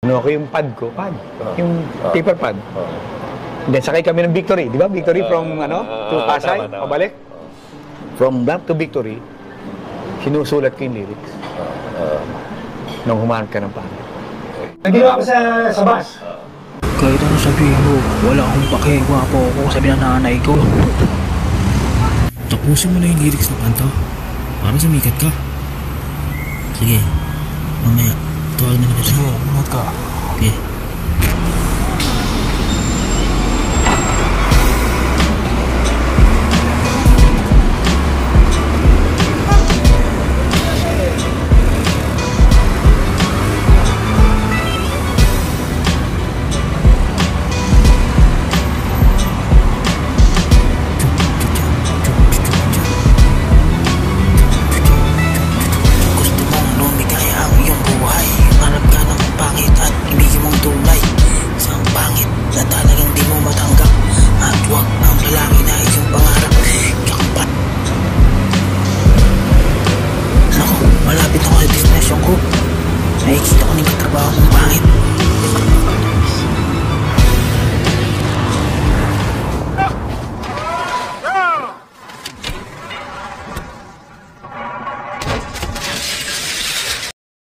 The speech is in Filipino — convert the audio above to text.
Ano ako yung pad ko, yung paper pad. Then sakay kami ng Victory, di ba? Victory from to Pasay, pabalik. From that to Victory, sinusulat ko yung lyrics. Nung humanap ka ng pangit. Naginawa ko sa bus. Kahit ano sabihin mo, wala akong pake, gwapo ako, sabi ng nanay ko. Tapusin mo na yung lyrics ng kanta para sumikat ka. Sige, mamaya, tawag na kita. Sige, ingat ka.